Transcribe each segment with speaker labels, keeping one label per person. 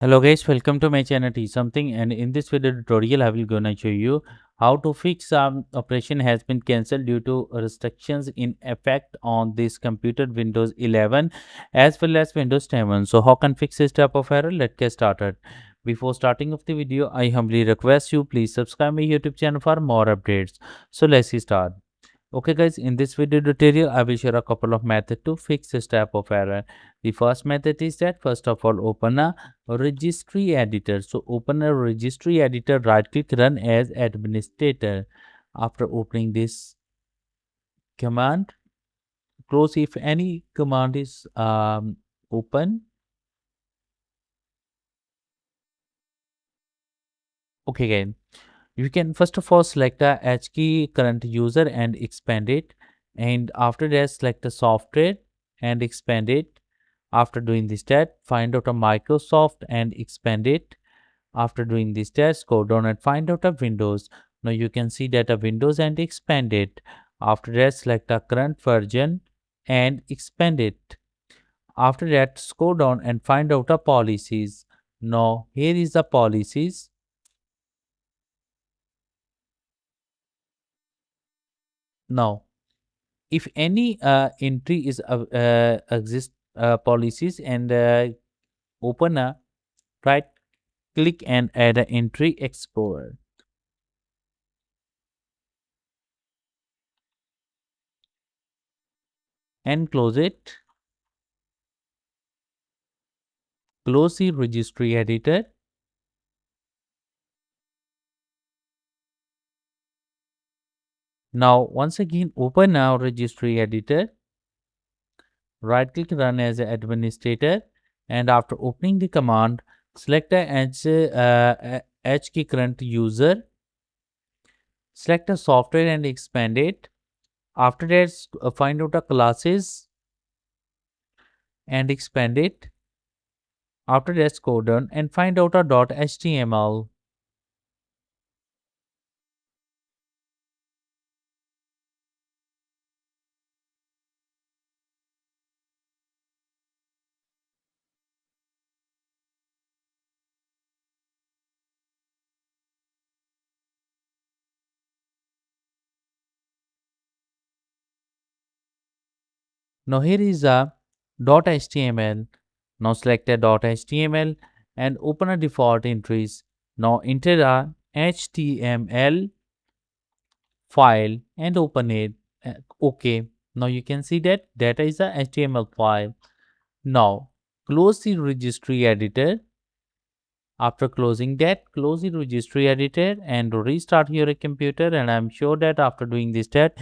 Speaker 1: Hello guys, welcome to my channel Teach Something, and in this video tutorial I will gonna show you how to fix some operation has been cancelled due to restrictions in effect on this computer Windows 11 as well as Windows 7. So how can fix this type of error? Let's get started. Before starting of the video, I humbly request you please subscribe my YouTube channel for more updates. So let's start. Okay guys, in this video tutorial, I will share a couple of methods to fix this type of error. The first method is that first of all, open a registry editor. So open a registry editor, right click, run as administrator. After opening this command, close if any command is open. Okay again. You can first of all select a H key current user and expand it. And after that, select the software and expand it. After doing this step, find out a Microsoft and expand it. After doing this test, go down and find out a Windows. Now you can see that a Windows and expand it. After that, select a current version and expand it. After that, scroll down and find out a policies. Now here is the policies. Now if any entry is exist policies and open a right click and add an entry explorer and close it. Close the registry editor. Now once again open our registry editor, right click, run as an administrator, and after opening the command, select the H key current user, select a software and expand it. After that, find out the classes and expand it. After that, scroll down and find out a .html. Now here is a .html. Now select a .html and open a default entries. Now enter a HTML file and open it. Okay. Now you can see that data is a HTML file. Now close the registry editor. After closing that, close the registry editor and restart your computer, and I'm sure that after doing this that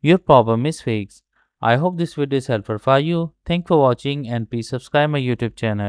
Speaker 1: your problem is fixed. I hope this video is helpful for you. Thanks for watching and please subscribe my YouTube channel.